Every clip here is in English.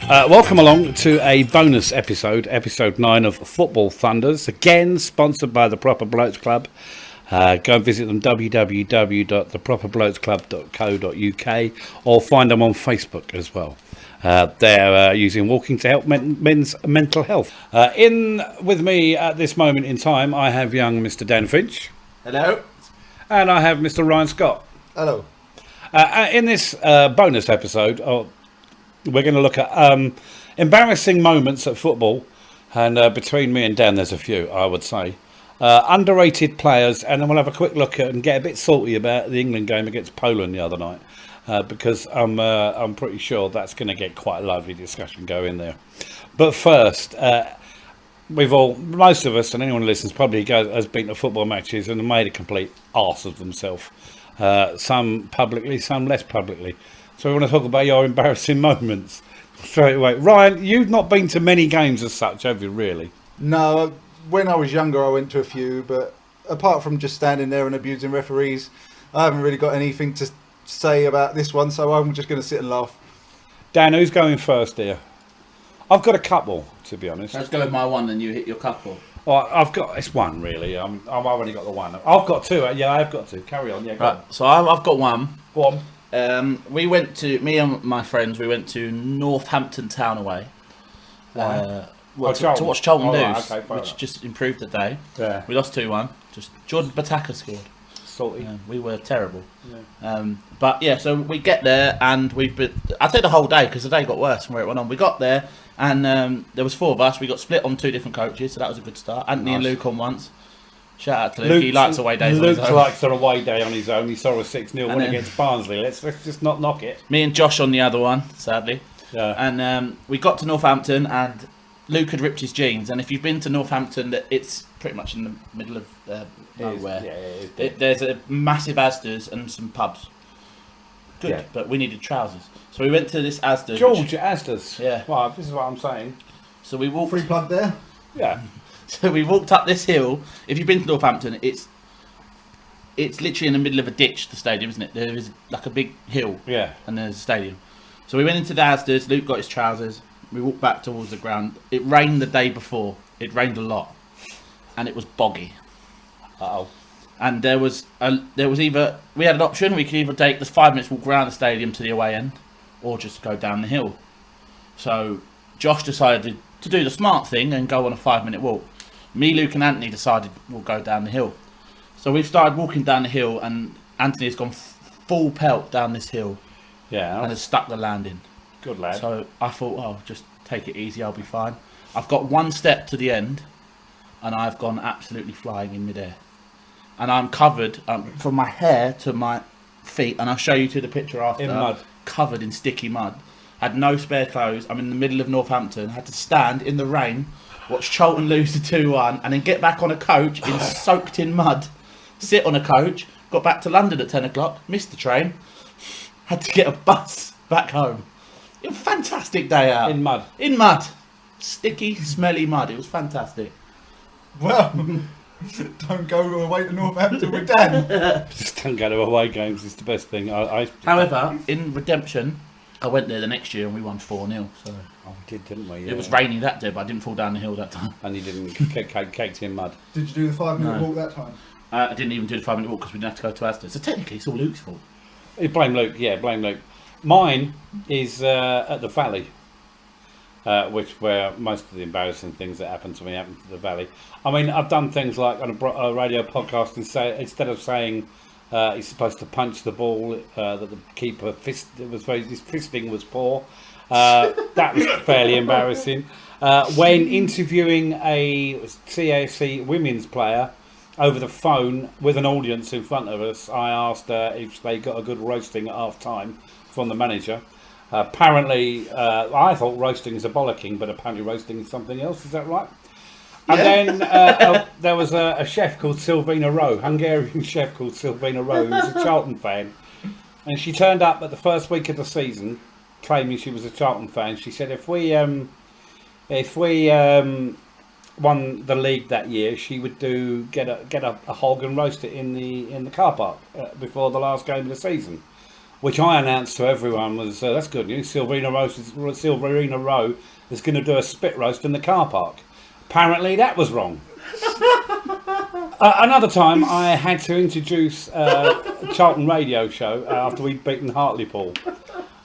Welcome along to a bonus episode, episode 9 of Football Thunders, again sponsored by the Proper Blokes Club. Go and visit them, www.theproperblokesclub.co.uk, or find them on Facebook as well. They're using walking to help men's mental health. In with me at this moment in time, I have young Mr. Dan Finch. Hello. And I have Mr. Ryan Scott. Hello. In this bonus episode, we're going to look at embarrassing moments at football. And between me and Dan, there's a few, I would say. Underrated players, and then we'll have a quick look at and get a bit salty about the England game against Poland the other night. Because I'm pretty sure that's going to get quite a lively discussion going there. But first, most of us, and anyone who listens probably has been to football matches and made a complete arse of themselves. Some publicly, some less publicly. So we want to talk about your embarrassing moments straight away. Ryan, you've not been to many games as such, have you, really? No, when I was younger I went to a few, but apart from just standing there and abusing referees, I haven't really got anything to say about this one, so I'm just going to sit and laugh. Dan, who's going first here? I've got a couple, to be honest. Let's go with my one and you hit your couple. Well, it's one, really. I've already got the one. I've got two. Yeah, I've got two. Carry on. Yeah, go on. Right, so I've got one. Go on. Me and my friends, we went to Northampton Town away. To watch Charlton lose, right, okay, which just improved the day. Yeah. We lost 2-1. Just Jordan Bataka scored. Salty. We were terrible. Yeah. But yeah, so we get there and I'd say the whole day, because the day got worse from where it went on. We got there and there was 4 of us. We got split on 2 different coaches, so that was a good start. Anthony and Luke on once. Shout out to Luke. He likes away days on his own. Luke likes an away day on his own. He saw a 6-0 win against Barnsley. Let's just not knock it. Me and Josh on the other one, sadly. Yeah. And we got to Northampton and Luke had ripped his jeans. And if you've been to Northampton, it's pretty much in the middle of nowhere. There's a massive Asda's and some pubs. Good, yeah. But we needed trousers. So we went to this Asda's. George at Asda's. Yeah. Well, this is what I'm saying. So we walked... Free plug there? Yeah. So we walked up this hill. If you've been to Northampton, it's literally in the middle of a ditch, the stadium, isn't it? There is like a big hill. Yeah. And there's a stadium. So we went into the Asda's. Luke got his trousers. We walked back towards the ground. It rained the day before. It rained a lot. And it was boggy. Uh-oh. And we had an option. We could either take the 5 minutes walk around the stadium to the away end, or just go down the hill. So Josh decided to do the smart thing and go on a 5-minute walk. Me, Luke and Anthony decided we'll go down the hill. So we've started walking down the hill and Anthony has gone full pelt down this hill. Yeah. And has stuck the landing. Good lad. So I thought, just take it easy, I'll be fine. I've got 1 step to the end and I've gone absolutely flying in midair. And I'm covered from my hair to my feet, and I'll show you to the picture after. In mud. Covered in sticky mud. Had no spare clothes. I'm in the middle of Northampton. Had to stand in the rain, watch Charlton lose to 2-1, and then get back on a coach soaked in mud. Sit on a coach. Got back to London at 10 o'clock. Missed the train. Had to get a bus back home. It was a fantastic day out. In mud. In mud. Sticky, smelly mud. It was fantastic. Well, don't go away to Northampton with Dan. Just don't go to away games. It's the best thing. However, in redemption, I went there the next year and we won 4-0. So we did, didn't we? Yeah. It was rainy that day, but I didn't fall down the hill that time. And you didn't caked in mud. Did you do the 5-minute walk that time? I didn't even do the 5-minute walk because we didn't have to go to Asda. So technically, it's all Luke's fault. Blame Luke. Yeah, blame Luke. Mine is at the Valley. Where most of the embarrassing things that happen to me happen to the Valley. I mean, I've done things like on a radio podcast and say instead of saying he's supposed to punch the ball, that the keeper his fisting was poor. That was fairly embarrassing. When interviewing a CAFC women's player over the phone with an audience in front of us, I asked if they got a good roasting at half time from the manager. Apparently, I thought roasting is a bollocking, but apparently roasting is something else. Is that right? And then there was a chef called Silvina Rowe, Hungarian chef called Silvina Rowe, who was a Charlton fan. And she turned up at the first week of the season, claiming she was a Charlton fan. She said if we won the league that year, she would get a hog and roast it in the car park before the last game of the season. which I announced to everyone was that's good news. Silverina Row is going to do a spit roast in the car park. Apparently, that was wrong. Another time, I had to introduce Charlton radio show after we'd beaten Hartlepool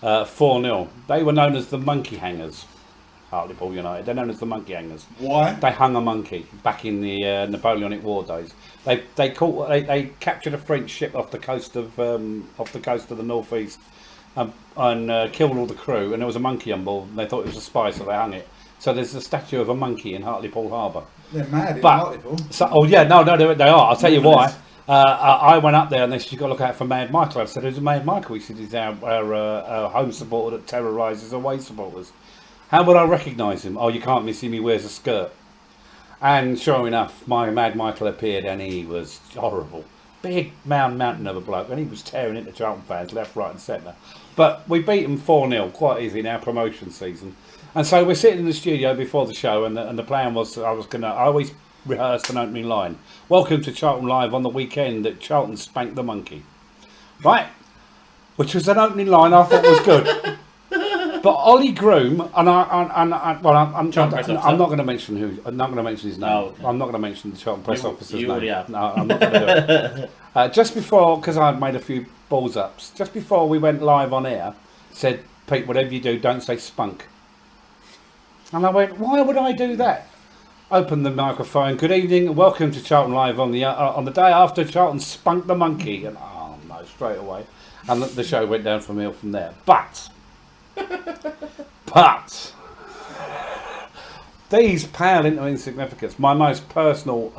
4-0. They were known as the Monkey Hangers. Hartlepool United. They're known as the Monkey Hangers. Why? They hung a monkey back in the Napoleonic War days. They captured a French ship off the coast of the northeast and killed all the crew. And there was a monkey on board. And they thought it was a spy, so they hung it. So there's a statue of a monkey in Hartlepool Harbour. They're mad in Hartlepool. They are. I'll tell you why. I went up there and they said, you've got to look out for Mad Michael. I said, who's Mad Michael? He said, he's our home supporter that terrorises away supporters. How would I recognise him? Oh, you can't miss him, he wears a skirt. And sure enough, my Mad Michael appeared and he was horrible. Big mountain of a bloke, and he was tearing into Charlton fans left, right and centre. But we beat him 4-0 quite easy in our promotion season. And so we're sitting in the studio before the show, and the plan was I always rehearsed an opening line. Welcome to Charlton Live on the weekend that Charlton spanked the monkey. Right? Which was an opening line I thought was good. But Ollie Groom, I'm not going to mention who. I'm not going to mention his name. Oh, okay. I'm not going to mention the Charlton press officer's name. You already have. No, I'm not going to do it. Just before, because I'd made a few balls ups, just before we went live on air, said, Pete, whatever you do, don't say spunk. And I went, why would I do that? Opened the microphone. Good evening, and welcome to Charlton Live on the day after Charlton spunked the monkey. And oh no, straight away. And the show went down from there. But these pale into insignificance. My most personal,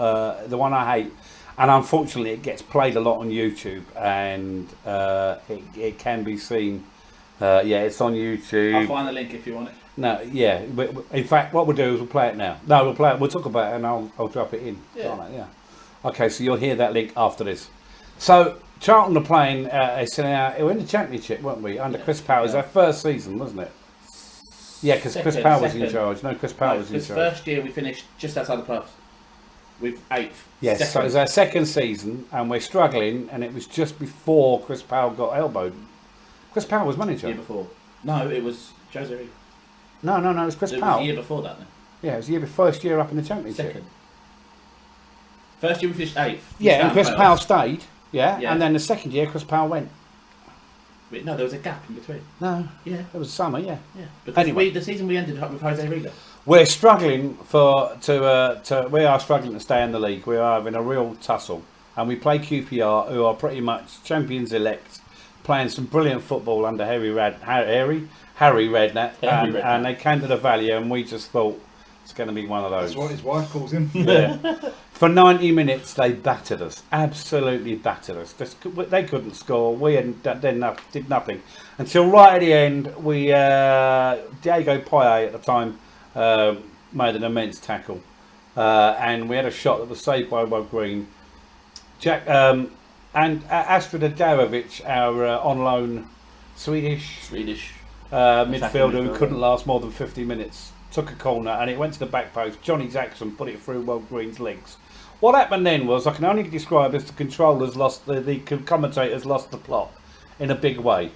the one I hate, and unfortunately it gets played a lot on YouTube, and it can be seen. It's on YouTube. I'll find the link if you want it. No, yeah. In fact, what we'll do is we'll play it now. No, we'll play it. We'll talk about it, and I'll drop it in. Yeah. Okay, so you'll hear that link after this. So Charlton are playing. We're in the Championship, weren't we? Under Chris Powell. It was our first season, wasn't it? Yeah, because Chris Powell was in charge. No, Chris Powell was in charge. First year we finished just outside the playoffs. With 8th. Yes, second. So it was our second season, and we're struggling, and it was just before Chris Powell got elbowed. Chris Powell was manager. Year before. No, it was Jose Riga. No, it was Chris Powell. It was the year before that then. Yeah, it was the year before, first year up in the Championship. Second. First year we finished 8th. Yeah, and Chris Powell stayed. Yeah, and then the second year Chris Powell went. Wait, no, there was a gap in between. No. Yeah. It was summer, yeah. Yeah. Because the season we ended up with Jose Riga. We're struggling we are struggling to stay in the league. We are having a real tussle. And we play QPR, who are pretty much champions elect, playing some brilliant football under Harry Redknapp, and they came to the Valley, and we just thought it's going to be one of those. That's what his wife calls him. Yeah. For 90 minutes, they battered us, absolutely battered us. They couldn't score. We did nothing until right at the end. Diego Payet at the time made an immense tackle, and we had a shot that was saved by Bob Green. And Astrid Adarovic, our on loan Swedish midfielder who couldn't last more than 50 minutes, took a corner and it went to the back post. Johnny Jackson put it through Will Green's legs. What happened then was, I can only describe as the controllers lost, the commentators lost the plot in a big way.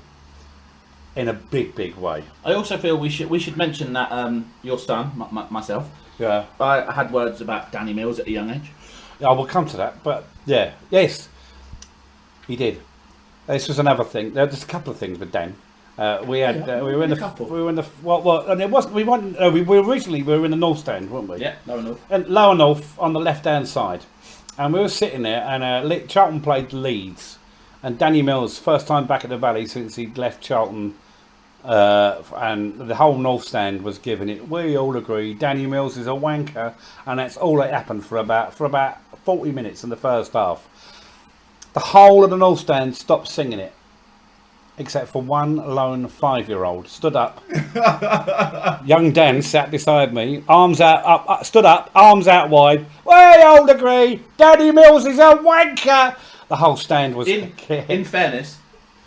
In a big way. I also feel we should mention that your son, myself, yeah, I had words about Danny Mills at a young age. I will come to that, but yes, he did. This was another thing. There was a couple of things with Dan. We were in the and it wasn't. We were originally in the North Stand, weren't we? Yeah, lower North. And lower North on the left-hand side, and we were sitting there, and Charlton played Leeds, and Danny Mills, first time back at the Valley since he'd left Charlton, and the whole North Stand was giving it. We all agree Danny Mills is a wanker, and that's all that happened for about 40 minutes in the first half. The whole of the North Stand stopped singing it, except for one lone 5-year-old stood up. Young Dan sat beside me, stood up, arms out wide. We all agree, Danny Mills is a wanker. The whole stand was. In fairness,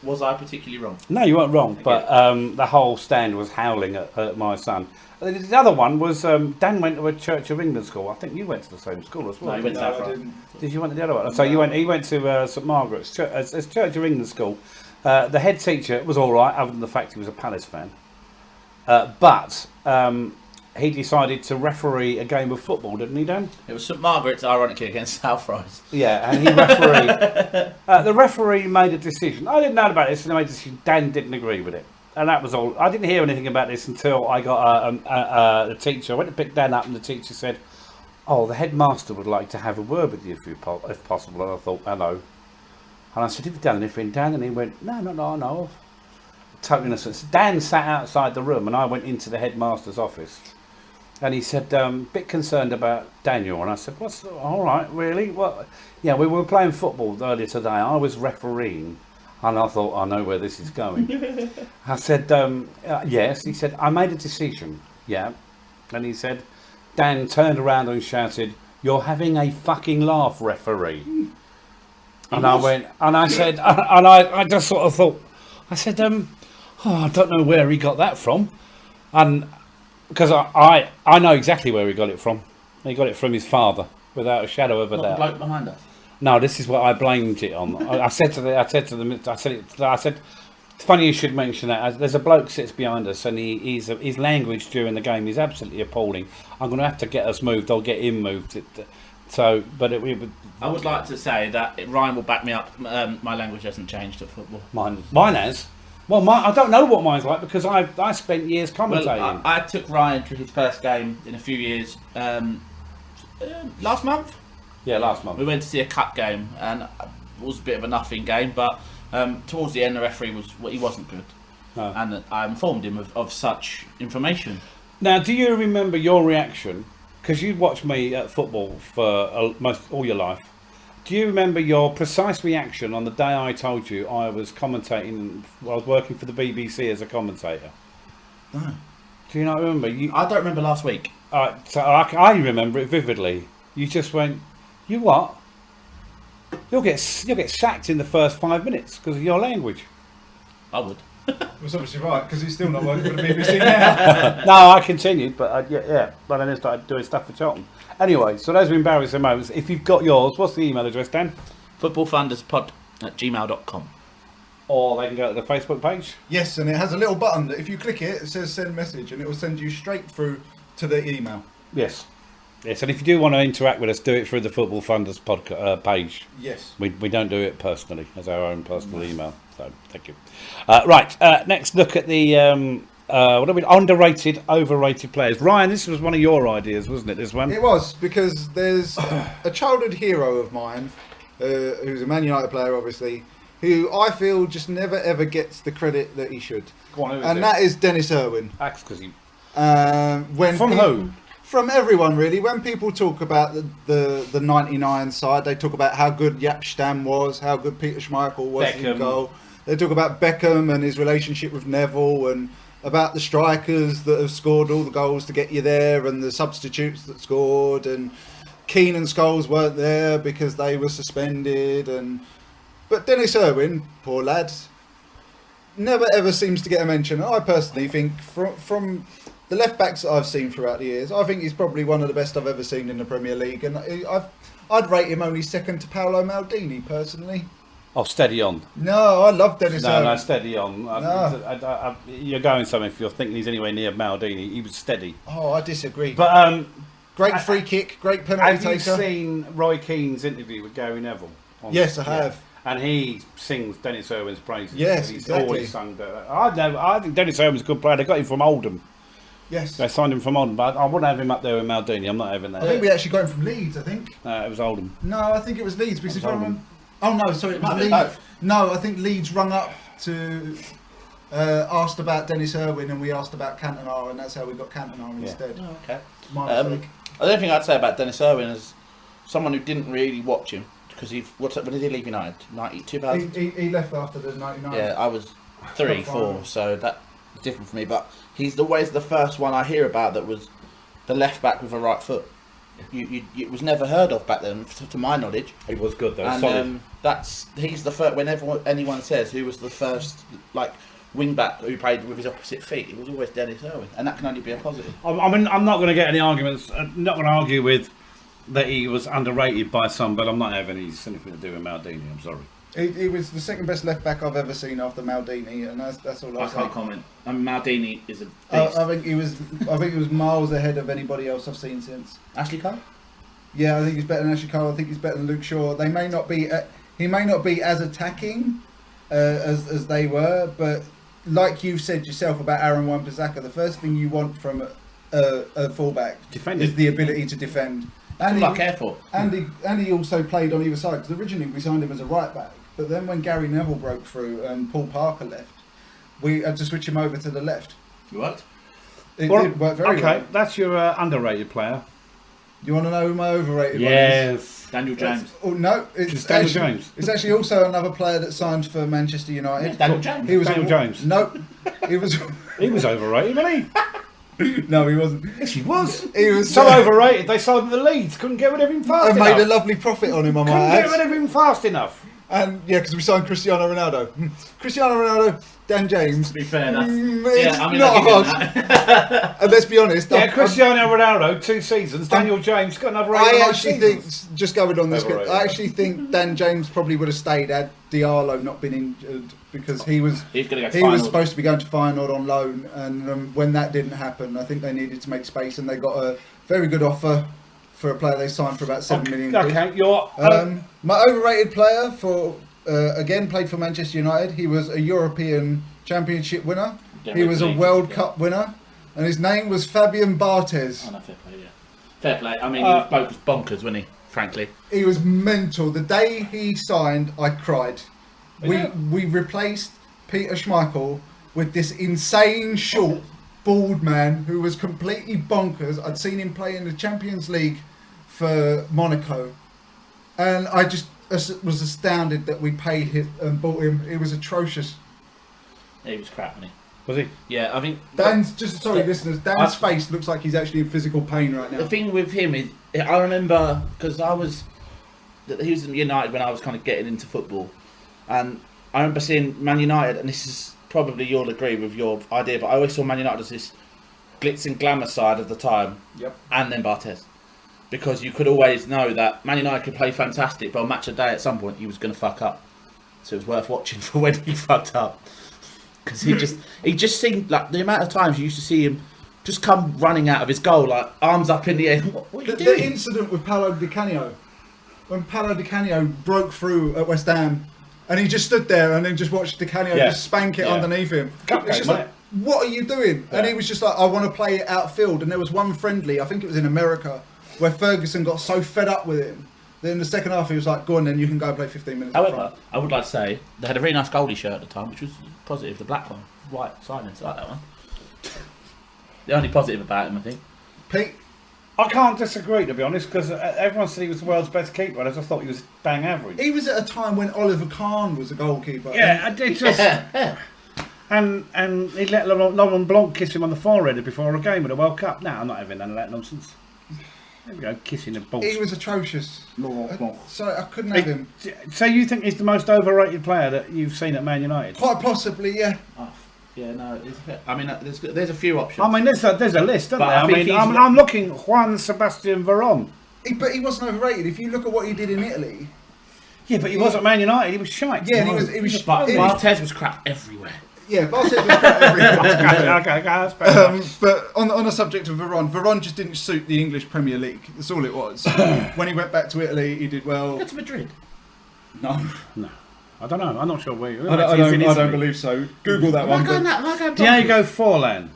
Was I particularly wrong? No, you weren't wrong, but the whole stand was howling at my son. The other one was Dan went to a Church of England school. I think you went to the same school as well. No, he went to No, I Southwell. didn't. Did you went to the other one? So he went to St Margaret's Church of England school. The head teacher was all right, other than the fact he was a Palace fan. But he decided to referee a game of football, didn't he, Dan? It was St Margaret's, ironically, against South Rise. Yeah, and he refereed. The referee made a decision. I didn't know about this, and I made a decision. Dan didn't agree with it, and that was all. I didn't hear anything about this until I got the teacher. I went to pick Dan up, and the teacher said, "Oh, the headmaster would like to have a word with you if possible." And I thought, "Hello," and I said, "Have you done anything, Dan?" And he went, "No, not that I know of." Total innocence. Dan sat outside the room, and I went into the headmaster's office. And he said, bit concerned about Daniel. And I said, what's all right, really? What? Yeah, we were playing football earlier today. I was refereeing. And I thought, I know where this is going. I said, yes. He said, I made a decision. Yeah. And he said, Dan turned around and shouted, you're having a fucking laugh, referee. And I went, and I said, and I just sort of thought, I said, I don't know where he got that from. And because I know exactly where he got it from. He got it from his father, without a shadow of a Not the doubt. bloke behind us. No, this is what I blamed it on. I said, it's funny you should mention that. There's a bloke sits behind us, and his language during the game is absolutely appalling. I'm going to have to get us moved. I'll get him moved. So, but it would. I would like to say that Ryan will back me up. My language hasn't changed at football. Mine has. Well, I don't know what mine's like because I spent years commentating. Well, I took Ryan to his first game in a few years. Last month? Yeah, last month. We went to see a cup game, and it was a bit of a nothing game, but towards the end the referee he wasn't good. No. And I informed him of such information. Now, do you remember your reaction? Because you watched me at football for most all your life. Do you remember your precise reaction on the day I told you I was commentating? I was working for the BBC as a commentator. No. Do you not remember? I don't remember last week. So I remember it vividly. You just went, "You what? You'll get sacked in the first 5 minutes because of your language." I would. Was obviously right because he's still not working for the BBC now. No, I continued, but yeah. But then I started doing stuff for Charlton. Anyway, so those are embarrassing moments. If you've got yours, what's the email address, Dan? Footballfunderspod@gmail.com. Or they can go to the Facebook page. Yes, and it has a little button that if you click it, it says send message, and it will send you straight through to the email. Yes. Yes, and if you do want to interact with us, do it through the Football Funders page. Yes. We don't do it personally as our own personal email. So thank you. Right, next look at the what are we underrated, overrated players. Ryan, this was one of your ideas, wasn't it? This one. It was because there's a childhood hero of mine, who's a Man United player, obviously, who I feel just never ever gets the credit that he should. Go on, who is and it? that is Dennis Irwin. That's because he. From who? From everyone, really. When people talk about the 99 side, they talk about how good Jaap Stam was, how good Peter Schmeichel was in Beckham. goal. They talk about Beckham and his relationship with Neville, and about the strikers that have scored all the goals to get you there, and the substitutes that scored, and Keane and Scholes weren't there because they were suspended. But Dennis Irwin, poor lad, never ever seems to get a mention. I personally think from the left backs that I've seen throughout the years, I think he's probably one of the best I've ever seen in the Premier League, and I'd rate him only second to Paolo Maldini personally. Oh, steady on. No, I love Dennis Irwin. No, steady on. No. You're going something if you're thinking he's anywhere near Maldini. He was steady. Oh, I disagree. But great free kick, great penalty have you taker. seen Roy Keane's interview with Gary Neville? Yes, I have. And he sings Dennis Irwin's praises. Yes, He's exactly. always sung that. I think Dennis Irwin's a good player. They got him from Oldham. Yes. They signed him from Oldham, but I wouldn't have him up there with Maldini. I'm not having that. I think we actually got him from Leeds, I think. It was Oldham. No, I think it was Leeds because if I Oldham. remember. Oh no, sorry, it was Might be Leeds. both. No, I think Leeds rung up to asked about Dennis Irwin, and we asked about Cantona, and that's how we got Cantona instead. Oh, okay. My mistake. The only thing I'd say about Dennis Irwin is someone who didn't really watch him because when did he leave United? 2000. He left after the 99. Yeah, I was 3, 4, so that's different for me. But he's always the first one I hear about that was the left back with a right foot. it was never heard of back then, to my knowledge. He was good though. And Solid. he's the first. Whenever anyone says who was the first like wing back who played with his opposite feet, it was always Dennis Irwin, and that can only be a positive. I mean, I'm not going to get any arguments. I'm not going to argue with that he was underrated by some, but I'm not having anything to do with Maldini. I'm sorry. He was the second best left back I've ever seen after Maldini, and that's all I I'll say. can't comment. I mean, Maldini is a beast. I think he was miles ahead of anybody else I've seen since. Ashley Cole? Yeah, I think he's better than Ashley Cole. I think he's better than Luke Shaw. They may not be. He may not be as attacking as they were, but like you've said yourself about Aaron Wan-Bissaka, the first thing you want from a fullback is the ability to defend. And I care for. And he also played on either side, because originally we signed him as a right back, but then when Gary Neville broke through and Paul Parker left, we had to switch him over to the left. It worked. It did work very well. Okay, that's your underrated player. You want to know who my overrated one is? Yes. Daniel James. Oh no, It's Daniel James. It's actually also another player that signed for Manchester United. Daniel James. He was Daniel James. No, he was. He was overrated, wasn't he? No, he wasn't. Yes, he was. He was So overrated, they sold him the Leeds. Couldn't get rid of him fast and enough. made a lovely profit on him. I might Couldn't add. get rid of him fast enough. And yeah, because we signed Cristiano Ronaldo. Cristiano Ronaldo, Dan James. To be fair, that's It's I mean, not I'll hard. give him that. And let's be honest. Yeah, Cristiano Ronaldo, 2 seasons. Daniel James got another 8 I or 9 actually seasons. think, just going on this, Overrated. I actually think Dan James probably would have stayed had Diallo not been injured, because he was He's going to go to he was final. supposed to be going to Feyenoord on loan, and when that didn't happen, I think they needed to make space, and they got a very good offer for a player they signed for about 7 million. Okay, you're... My overrated player for again played for Manchester United. He was a European Championship winner. He was a World Cup winner, and his name was Fabian Barthez. Oh, no, fair play, yeah. Fair play. I mean, he was bonkers, wasn't he? Frankly. He was mental. The day he signed, I cried. We replaced Peter Schmeichel with this insane short, bald man who was completely bonkers. I'd seen him play in the Champions League for Monaco, and I just was astounded that we paid him and bought him. It was atrocious. He was crap, wasn't Was he? he? Yeah, I think... Dan's, just sorry listeners, Dan's face looks like he's actually in physical pain right now. The thing with him is, I remember, because he was in United when I was kind of getting into football, and I remember seeing Man United, and this is probably you'll agree with your idea, but I always saw Man United as this glitz and glamour side of the time, Yep. and then Barthez, because you could always know that Man United could play fantastic, but on match of the day at some point he was going to fuck up, so it was worth watching for when he fucked up, because he just seemed like the amount of times you used to see him just come running out of his goal, like arms up in the air. What are you The doing? incident with Paolo Di Canio, when Paolo Di Canio broke through at West Ham, and he just stood there and then just watched Di Canio just spank it underneath him. Cup It's game, just like, what are you doing? And he was just like, I want to play it outfield. And there was one friendly, I think it was in America, where Ferguson got so fed up with him. Then in the second half, he was like, go on then, you can go and play 15 minutes. up However, front. I would like to say they had a very nice goalie shirt at the time, which was positive. The black one, white silence, I like that one. The only positive about him, I think. Pete, I can't disagree, to be honest, because everyone said he was the world's best keeper, and I just thought he was bang average. he was at a time when Oliver Kahn was a goalkeeper. Yeah, I did just... And he let Laurent Blanc kiss him on the forehead before a game at the World Cup. No, I'm not having none of that nonsense. There we go, kissing the balls. He was atrocious. Laurent Blanc. Sorry, I couldn't have him. So you think he's the most overrated player that you've seen at Man United? Quite possibly, yeah. Oh, yeah, no, I mean, there's a few options. I mean, there's a list, isn't But there? I I think mean, he's- I'm looking Juan Sebastian Veron. But he wasn't overrated. If you look at what he did in Italy, Yeah, but he was at Man United. He was shite. yeah, and he was. But he was- Barthez was crap everywhere. Yeah, Barthez was crap everywhere. okay, that's fair enough. But on the subject of Veron just didn't suit the English Premier League. That's all it was. When he went back to Italy, he did well. Go to Madrid. No, No, I don't know. I'm not sure where you. I don't believe so. Google that one. but- Diego Forlan.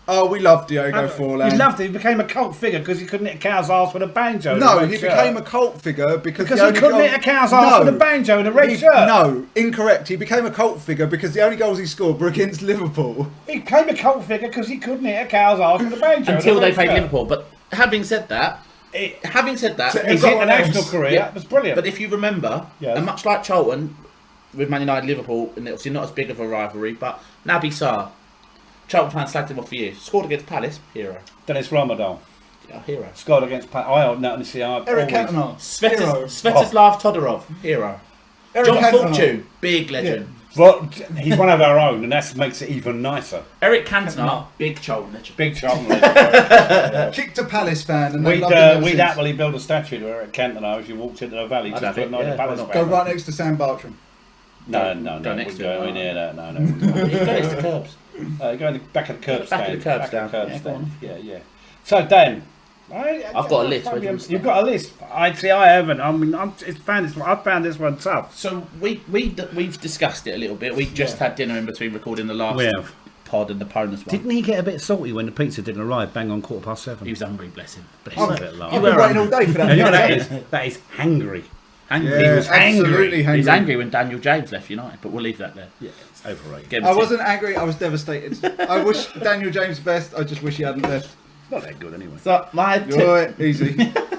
Oh, we love Diego Forlan. He loved it. He became a cult figure because he couldn't hit a cow's arse with a banjo. in a No, red he shirt. became a cult figure because Because the he only couldn't goal- hit a cow's arse with a banjo in a red shirt. No, incorrect. He became a cult figure because the only goals he scored were against Liverpool. He became a cult figure because he couldn't hit a cow's arse with a banjo. in a Until they red played shirt. Liverpool. But having said that, So His everyone international else- career was brilliant. but if you remember, Yes. and much like Charlton with Man United, Liverpool, and obviously not as big of a rivalry, but Naby Sarr, Charlton fans slagged him off for years. Scored against Palace, hero. Dennis Ramadan. Yeah, hero. Scored against. Eric Cantona. Svetoslav Todorov, hero. Eric John Cantona. Fortune, big legend. Well, he's one of our own, and that makes it even nicer. Eric Cantona, big Charlton legend. Big Charlton. Kicked a Palace fan, and they loved him ever We'd since. happily build a statue to Eric Cantona as you walked into the valley. I'd Just have put it, another yeah, Palace why not? fan. Go right next to Sam Bartram. No, Go next we'd to go him. in near that. No. He's got next to curbs. Go in the back of the curb Back stand. of the curb Back stand. of the curb Yeah, go stand. on. Yeah. So Dan, I've got a list. Where do you want to You've start? got a list. I haven't. I mean, I've found this one tough. So we've discussed it a little bit. We just had dinner in between recording the last We have. pod and the bonus one. Didn't he get a bit salty when the pizza didn't arrive? Bang on 7:15. He was hungry, bless him. Bless I've him. bit low. I've been waiting all day for that. You know what that is hangry. Angry. Yeah, He was angry. absolutely He was hangry. angry when Daniel James left United, but we'll leave that there. Yeah, it's overrated. Get him I to- wasn't angry. I was devastated. I wish Daniel James best. I just wish he hadn't left. It's not that good anyway. So my You're easy.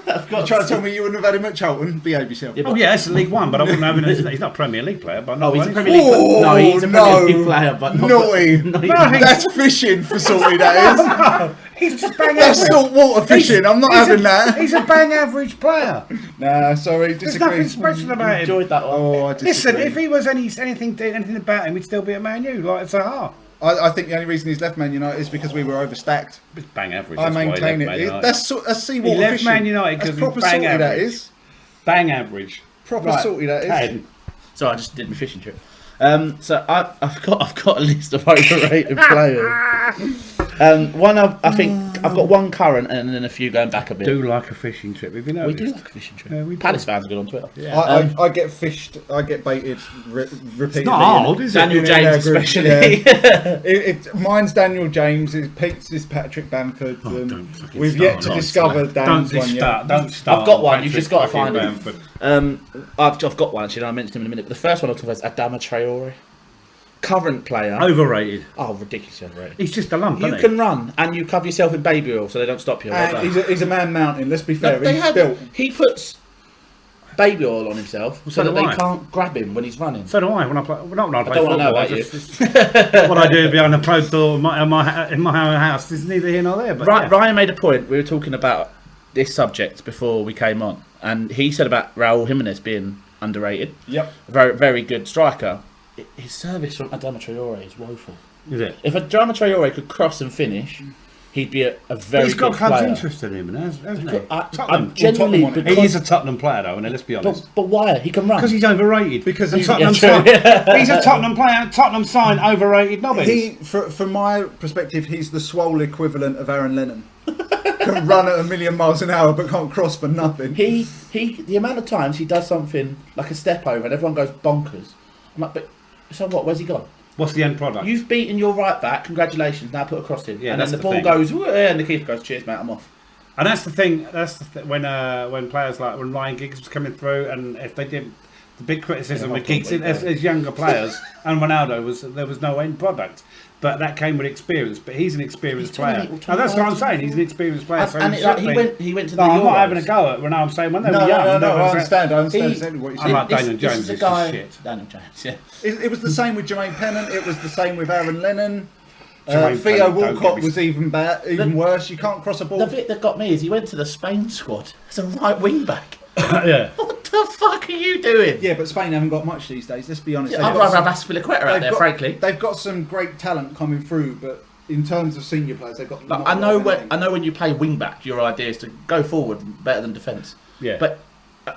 I've got You trying to tell me you wouldn't have had him at Charlton? Behave yourself. Yeah, Oh yeah, it's League One, but I wouldn't have him. He's not a Premier League player, but Oh, not he's a one. Premier League player. No, he's a Premier no. League player, but not Naughty. No, he's No, not. That's fishing for salty, that is. He's just bang That's average. saltwater fishing. I'm not having that. He's a bang average player. Nah, sorry. There's nothing Disagree. special about him. Enjoyed that one. Oh, I Listen, disagree. if he was anything about him, he'd still be at Man U, like Zaha. I think the only reason he's left Man United is because we were overstacked. It's bang average. I that's why he maintain left Man it. United. That's seawater He left fishing. Man United That's because proper he's bang salty, that average. is. Bang average. Proper Right, salty, that is. 10. So I just did my fishing trip. So I've got a list of overrated players. I think I've got one current and then a few going back a bit. Do like a fishing trip, if you know. We do like a fishing trip. Yeah, we do. Palace fans are good on Twitter. Yeah. I get fished. I get baited repeatedly. not hard, is it? Daniel In their James group, especially. yeah. Mine's Daniel James. Pete's is Patrick Bamford. and Don't fucking we've start yet to on discover that. Dan's one yet. Don't start. I've got one, Patrick you've just got to fucking find it. Bamford. I've got one actually, and I mentioned him in a minute. But the first one I'll talk about is Adama Traore, current player. Overrated. Oh, ridiculously overrated. He's just a lump, You isn't can run and you cover yourself in baby oil so they don't stop you. Well And done. he's a man mountain. Let's be fair. They He's have- built. he puts baby oil on himself so so that do they I. can't grab him when he's running. So do I when I play. Well, not when I play don't wanna know football. about you. Just, what I do behind a closed door in my own house is neither here nor there. But yeah. Ryan made a point. We were talking about this subject before we came on, and he said about Raul Jimenez being underrated. Yep. Very, very good striker. His service from Adama Traore is woeful. Is it? If Adama Traore could cross and finish, he'd be a very He's got good clubs player. interested in him, hasn't he? I'm Tottenham. genuinely Tottenham because He is a Tottenham player, though, and let's be honest. but why? He can run. Because he's overrated. Because And he's- Tottenham Yeah, true. he's a Tottenham player. Tottenham signed overrated nobbins. He, from my perspective, he's the swole equivalent of Aaron Lennon. Can run at 1,000,000 miles an hour, but can't cross for nothing. He the amount of times he does something like a step over and everyone goes bonkers. I'm like, but so what? Where's he gone? What's the end product? You've beaten your right back. Congratulations. Now put a cross in. Yeah, and then that's the the ball thing. goes "Wah," and the keeper goes, "Cheers, mate. I'm off." And that's the thing. When players like when Ryan Giggs was coming through, and if they did, the big criticism with Giggs as younger players and Ronaldo was there was no end product. But that came with experience. But he's an experienced He's player. 28 or No, that's what I'm 25. saying. He's an experienced player. So And he, it, like, should be. he went to the No, I'm Euros. not having a go at Ronaldo. I'm saying when they were No, young. no, they were- I understand. I understand He- exactly what you're I'm saying. like Daniel This James. is a Is guy. shit. Daniel James. Yeah. It was the same with Jermaine Pennant. It was the same with Aaron Lennon. Jermaine Theo Pennant, don't Walcott get me was even bad, even worse. You can't cross a ball. The bit that got me is he went to the Spain squad as a right wing back. Yeah. What the fuck are you doing? Yeah, but Spain haven't got much these days. Let's be honest. Yeah, They've I'd got rather some- have Aspilicueta out there, frankly. They've got some great talent coming through, but in terms of senior players, they've got. Like, not I got know anything. when you play wing back, your idea is to go forward better than defence. Yeah. But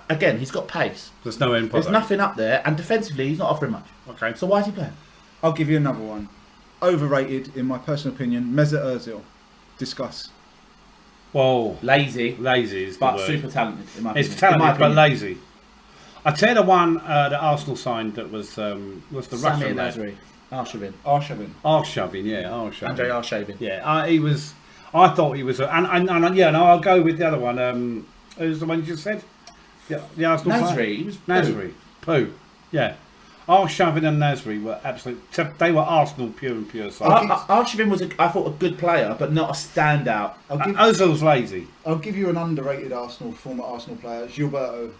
again, he's got pace. There's no end There's product. nothing up there, and defensively, he's not offering much. Okay. So why is he playing? I'll give you another one. Overrated, in my personal opinion. Mesut Ozil. Discuss. Whoa. Lazy, Lazy is the but word. super talented. In my It's opinion. In my talented but opinion. lazy. I tell you the one that Arsenal signed that was the Samir Russian lad. Nasri, Arshavin, Arshavin. Arshavin. Andre Arshavin. Yeah, he was. I thought he was, and yeah, no, I'll go with the other one. Who's the one you just said? Yeah, the Arsenal player? Nasri, he was Nasri, poo. Yeah, Arshavin and Nasri were absolute. They were Arsenal pure and pure. Arshavin was, I thought, a good player, but not a standout. Ozil's lazy. I'll give you an underrated former Arsenal player, Gilberto.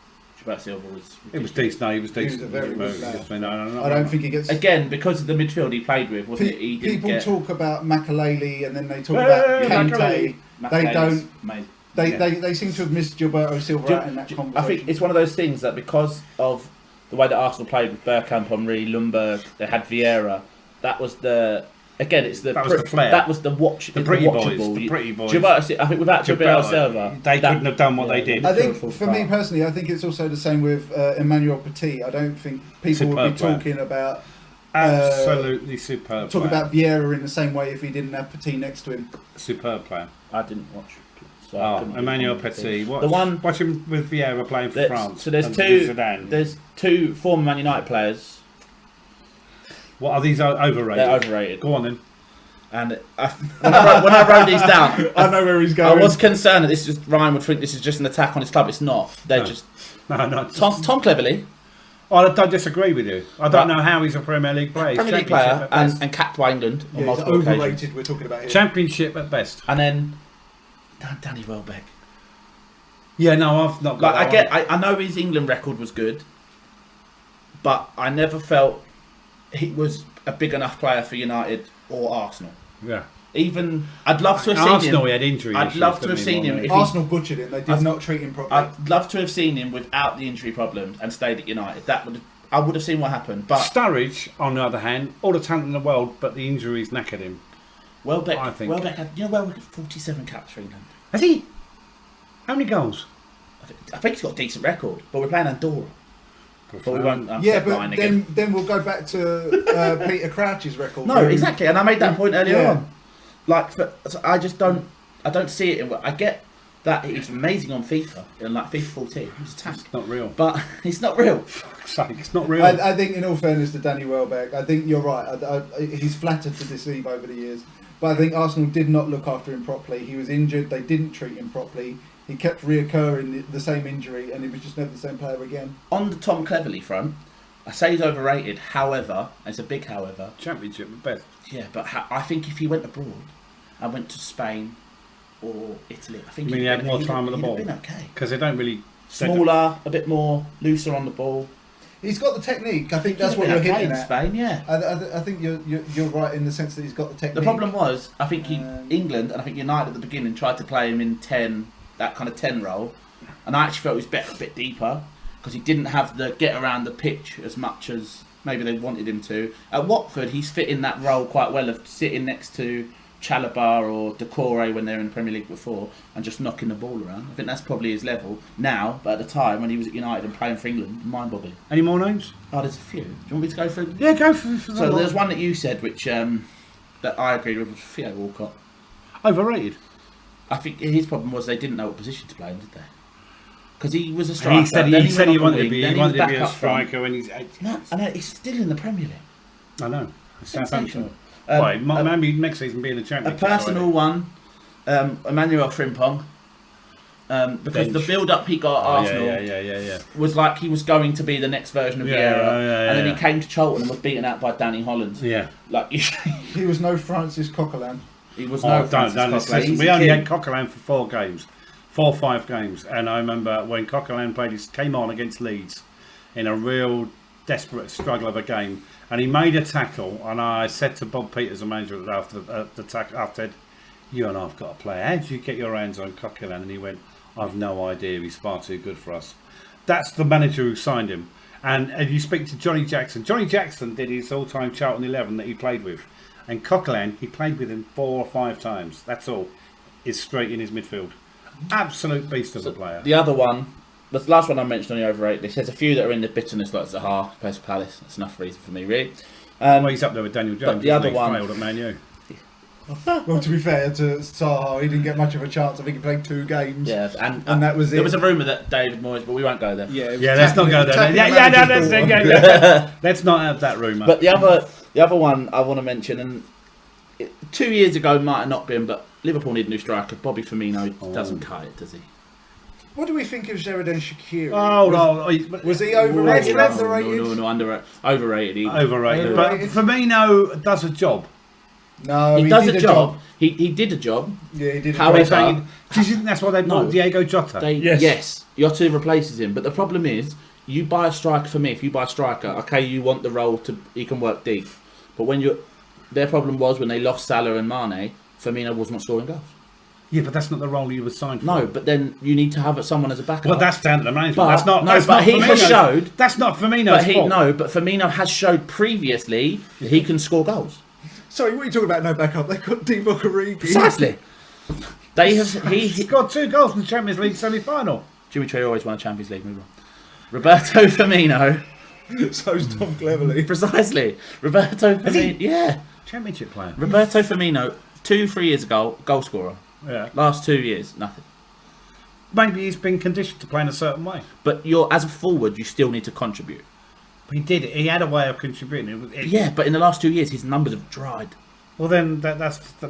Gilberto Silva was. It was decent. No, he was decent. a very good player. No. I don't think he gets. Again, because of the midfield he played with, wasn't it? He didn't People get. talk about Makaleli and then they talk Yeah, about yeah, Kante. Makelele. They don't. They seem to have missed Gilberto Silva out in that conversation. I think it's one of those things that because of the way that Arsenal played with Bergkamp, Henry, Lundberg, they had Vieira. That was the the flair. That was the watch. The pretty boys. The pretty boys. Gilberto, I think without Gilberto Silva, they couldn't have done what they did. I think for me personally, I think it's also the same with Emmanuel Petit. I don't think people would be talking about. Absolutely superb. Talk about Vieira in the same way if he didn't have Petit next to him. Superb player. I didn't watch. So Emmanuel Petit. Watch him with Vieira playing for France. So there's two former Man United players. What are these overrated? They're overrated. Go on then. And when I wrote these down, I know where he's going. I was concerned that Ryan would think this is just an attack on his club. It's not. They're just Tom Cleverley. I don't disagree with you. I don't know how he's a Premier League player. Premier League player and capped England on multiple overrated. Occasions. We're talking about here. Championship at best. And then Danny Welbeck. Yeah, no, I've not got I know his England record was good, but I never felt he was a big enough player for United or Arsenal. Yeah. Even I'd love to have seen him. Arsenal, he had injury. I'd love to have seen him. Arsenal butchered him. They did not treat him properly. I'd love to have seen him without the injury problems and stayed at United. I would have seen what happened. But Sturridge, on the other hand, all the talent in the world, but the injuries knackered him. Welbeck I think. Welbeck had 47 caps for England. Has he? How many goals? I think he's got a decent record, but we're playing Andorra. But we won't. But then we'll go back to Peter Crouch's record. No, exactly, and I made that point earlier on. I just don't see it. I get that he's amazing on FIFA, in like FIFA 14. He's fantastic. It's not real. But it's not real. Fuck's sake, it's not real. I think, in all fairness to Danny Welbeck, I think you're right. He's flattered to deceive over the years. But I think Arsenal did not look after him properly. He was injured. They didn't treat him properly. He kept reoccurring the same injury, and he was just never the same player again. On the Tom Cleverley front, I say he's overrated. However, it's a big however. Championship at best. Yeah, but I think if he went abroad and went to Spain or Italy, I think he had more time on the ball. He'd have been okay. Because they don't really smaller, a bit more looser on the ball. He's got the technique. I think that's what you're hitting at. Spain, yeah. I think you're right in the sense that he's got the technique. The problem was, I think England and I think United at the beginning tried to play him in 10, that kind of 10 role, and I actually felt he was better a bit deeper because he didn't have the get around the pitch as much as maybe they wanted him to. At Watford, he's fit in that role quite well of sitting next to Chalobah or Decore when they were in the Premier League before and just knocking the ball around. I think that's probably his level now, but at the time when he was at United and playing for England, mind-boggling. Any more names? Oh, there's a few. Do you want me to go through? Yeah, go for So there's one that you said which that I agreed with, was Theo Walcott. Overrated. I think his problem was they didn't know what position to play him, did they? Because he was a striker. He said he wanted to be a striker when he's 8. No, I know, he's still in the Premier League. I know. Southampton. Why? Maybe next season being a champion. A personal one, Emmanuel Frimpong. Because the build-up he got at Arsenal was like he was going to be the next version of Vieira, and then he came to Charlton and was beaten out by Danny Holland. Yeah, like he was no Francis Coquelin. He was no Francis Coquelin. We only had Coquelin for 4 or 5 games, and I remember when Coquelin came on against Leeds in a real desperate struggle of a game, and he made a tackle, and I said to Bob Peters, the manager, after the tackle, I said, "You and I've got a player. How did you get your hands on Coquelin?" And he went, "I've no idea. He's far too good for us." That's the manager who signed him. And you speak to Johnny Jackson. Johnny Jackson did his all-time Charlton 11 that he played with, and Coquelin, he played with him 4 or 5 times. That's all. Is straight in his midfield. Absolute beast of a player. The other one, the last one I mentioned on the overrated, there's a few that are in the bitterness, like Zaha, plays for Palace. That's enough reason for me, really. Well, he's up there with Daniel Jones. But the other one failed at Man U. Well, to be fair to Zaha, he didn't get much of a chance. I think he played 2 games. Yeah, and that was it. There was a rumour that David Moyes, but we won't go there. Yeah, let's not go there. Let's not have that rumour. But the other one I want to mention, and 2 years ago might have not been, but Liverpool need a new striker. Bobby Firmino doesn't cut it, does he? What do we think of Xherdan Shaqiri? Was he overrated? No, overrated. Overrated. But Firmino does a job. No, he does a job. He did a job. Yeah, he did. However, do you think that's why they bought Diego Jota? Yes, Jota replaces him. But the problem is, you buy a striker for me. If you buy a striker, okay, you want the role he can work deep. But when their problem was when they lost Salah and Mane, Firmino was not scoring goals. Yeah, but that's not the role you were signed for. No, but then you need to have someone as a backup. Well, that's down to the management. But, That's not. no, That's but not he has Firmino's- showed. That's not Firmino's fault. But Firmino has showed previously that he can score goals. Sorry, what are you talking about? No backup. They've got Divock Origi. Precisely. They have. He He scored 2 goals in the Champions League semi-final. Jimmy Tree always won a Champions League. Move on. Roberto Firmino. So's Tom Cleverley. Precisely. Roberto Firmino. Yeah. Championship player. Roberto Firmino, 2-3 years ago, goal scorer. Yeah. Last 2 years, nothing. Maybe he's been conditioned to play in a certain way. But as a forward, you still need to contribute. But he did. He had a way of contributing. Yeah, but in the last 2 years, his numbers have dried. Well, then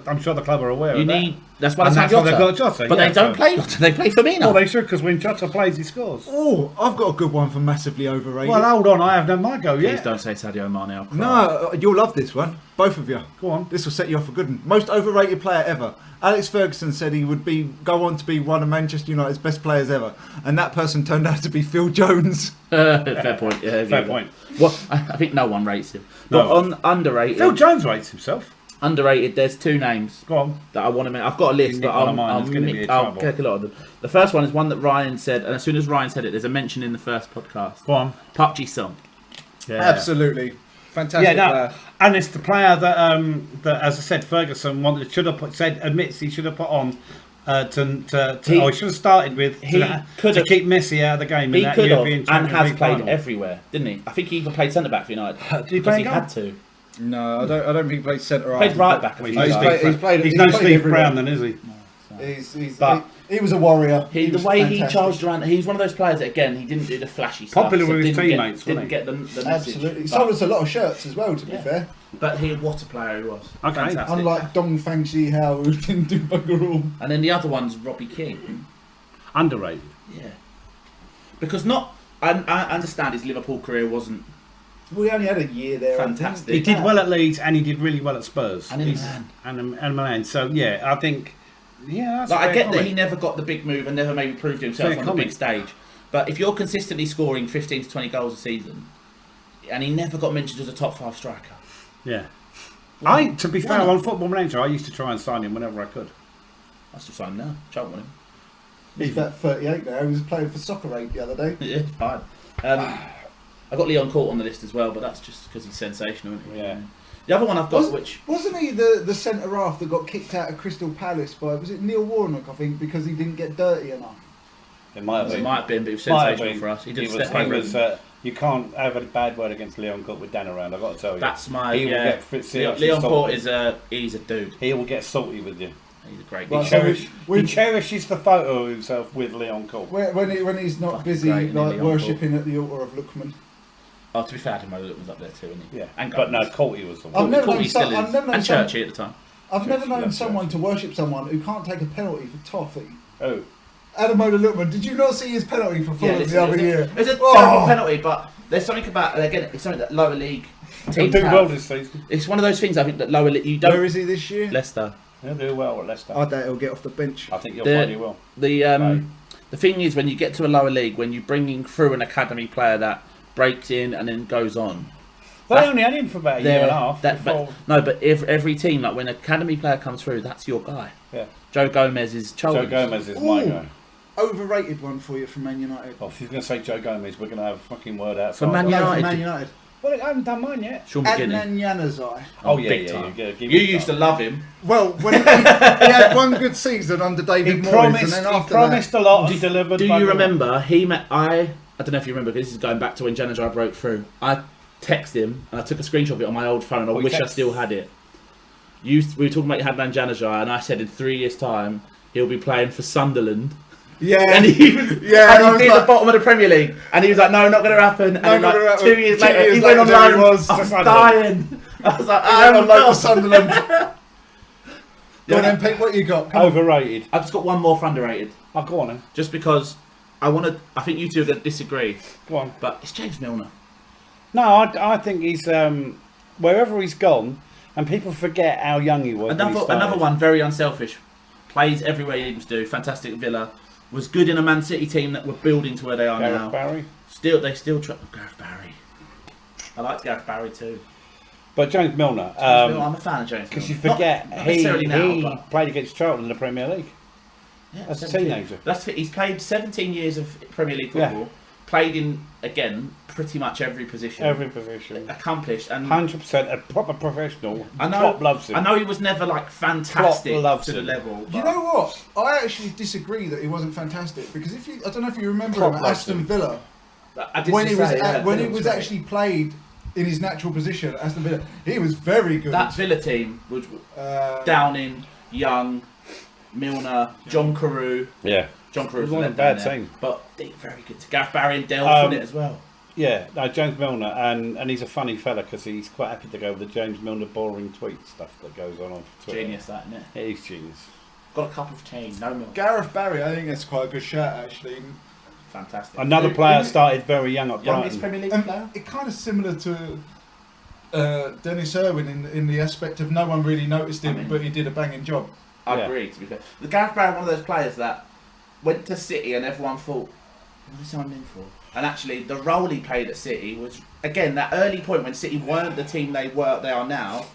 I'm sure the club are aware You of that. need. That's why And they that's signed why Jota. they've got Jota, But yeah, they don't so- play Jota. They play Firmino. Well, they should, because when Jota plays, he scores. Oh, I've got a good one for massively overrated. Well, hold on. I have done my go Please yet. don't say Sadio Mane. I'll cry. No, you'll love this one. Both of you. Go on. This will set you off a good one. Most overrated player ever. Alex Ferguson said he would go on to be one of Manchester United's best players ever, and that person turned out to be Phil Jones. Fair point. Yeah, Fair point. Well, I think no one rates him. No. But on underrated, Phil Jones rates himself. underrated, there's 2 names Go on. that I want to make. I've got a list, You but nick one of I'll mine, it's gonna be a I'll trouble. kick a lot of them. The first one is one that Ryan said, and as soon as Ryan said it, there's a mention in the first podcast. Go on. Park Ji-sung. Yeah. Absolutely. Fantastic Yeah, no, player. and it's the player that, as I said, Ferguson admits he should have put on he should have started with to keep Messi out of the game. He in that could have, European and Champions has League played final. everywhere, didn't he? I think he even played centre back for United. Did he because play he in had goal? to. No, I don't think he played centre half. Played right back. a few He's times. He's no Steve Brown, then, is he? He was a warrior. The was way he fantastic. charged around, he's one of those players that, again, he didn't do the flashy stuff. Popular with his didn't teammates, Didn't wasn't get the message. Absolutely. He But- sold us a lot of shirts as well, to be fair. But what a player he was. Okay. Fantastic. Unlike Dong Fang Ji Hao, who didn't do bugger all. And then the other one's Robbie King. Underrated. Yeah. Because I understand his Liverpool career wasn't We only had a year there. fantastic. He did well at Leeds and he did really well at Spurs. And in He's- Milan. And Milan. So, yeah, I think... Yeah, that's Like, I fair get that comment. he never got the big move and never maybe proved himself Fair on the comment. big stage. But if you're consistently scoring 15 to 20 goals a season, and he never got mentioned as a top 5 striker. Yeah. To be fair, on Football Manager, I used to try and sign him whenever I could. I still sign him now. Charlton want him. He's about 38 now. He was playing for Soccer 8 the other day. Yeah, fine. I got Leon Court on the list as well, but that's just because he's sensational, isn't he? Yeah. The other one I've got, Wasn't he the centre half that got kicked out of Crystal Palace by, was it Neil Warnock, I think, because he didn't get dirty enough? It might have it been. might have been, but it was Might have sensational been. for us. He did He step was, over him. you can't have a bad word against Leon Court with Dan around, I've got to tell you. That's my. He will yeah. get seriously Leon Court salty. he's a dude. He will get salty with you. He's a great Well, guy. so we- He cherishes the photo of himself with Leon Court. When he's not Fucking busy great, isn't he, like Leon worshipping at the altar of Lookman. Oh, to be fair, Adam Look was up there too, isn't he? Yeah, And but no, Gomez. Courtney was the I've one. never Courtney known still some- is. I've never known And some- Churchy at the time. I've never known Church. someone to worship someone who can't take a penalty for toffee. Oh, Adamola Lookman, did you not see his penalty for Fulham listen, the other year? It's a Oh. terrible penalty, but there's something about, again, it's something that lower league he'll teams do well have. this season. It's one of those things I think that lower league, you don't... Where is he this year? Leicester. He'll do well at Leicester. I doubt he'll get off the bench. I think you'll The- find he will. The thing is, when you get to a lower league, when you bring in through an academy player that breaks in and then goes on, They only had him for about a year and a half. Before. but if every team, like when an academy player comes through, that's your guy. Yeah. Joe Gomez is Joe Cheltenham. Gomez is my Ooh. guy. Overrated one for you from Man United. Oh, if you're going to say Joe Gomez, we're going to have a fucking word outside. For Man No, from United. Man United. Well, I haven't done mine yet. Sean McGinney. Adnan Januzaj. Oh, yeah, big yeah. time. Give You it used to time. love him. Well, when he had one good season under David He Moyes, promised, and then he after promised a lot and delivered. Do bugger you all. remember? I don't know if you remember, because this is going back to when Januzaj broke through. I texted him and I took a screenshot of it on my old phone, and I Oh, you wish I text- still had it. We were talking about Adnan Januzaj, and I said in 3 years' time he'll be playing for Sunderland. yeah, And he was, Yeah, and I he was did like- the bottom of the Premier League, and he was like, "No, not going to happen." And then, not like, gonna happen. 2 years 2 later, years he went on later, he loan. was I to was Sunderland. dying. I was like, he "Oh went on my loan to God." Sunderland. Go on Yeah. then, Pete, what you got? Come on. Overrated. I've just got one more for underrated, Oh, go on then. just because I think you two are going to disagree, Go on. but it's James Milner. No, I think he's wherever he's gone, and people forget how young he was. when he started. Another one, very unselfish. Plays everywhere he needs to do. Fantastic Villa. Was good in a Man City team that were building to where they are Gareth now. Barry. They still try. Gareth Barry. I liked Gareth Barry too. But James Milner. I'm a fan of James. Because you Milner. forget not necessarily now, he but played against Charlton in the Premier League. Yeah, as a 17. teenager. That's it. He's played 17 years of Premier League football. Played in, again, pretty much every position. Every position. Accomplished. And 100% a proper professional. I know, Klopp loves him. I know he was never like fantastic Klopp loves to the him. level. You know what? I actually disagree that he wasn't fantastic because I don't know if you remember Klopp him at loves Aston him. Villa I did when he say, was yeah, when he Villa was great. actually played in his natural position at Aston Villa. He was very good. That Villa team was Downing, Young, Milner, John Carew. Yeah. John Carew was wasn't a bad bad team. but they were very good. Gareth Barry and Delph on it as well. Yeah, no, James Milner, and he's a funny fella because he's quite happy to go with the James Milner boring tweet stuff that goes on Twitter. Genius, that, isn't it? It is genius. Got a cup of tea, no milk. Gareth Barry, I think that's quite a good shout actually. Fantastic. Another player started very young at Youngest Brighton. Premier League player? It kind of similar to Dennis Irwin in the aspect of no one really noticed him, but he did a banging job. I agree, to be fair. The Gareth Barry, one of those players that went to City and everyone thought, what is he in for? And actually, the role he played at City was, again, that early point when City weren't the team they are now,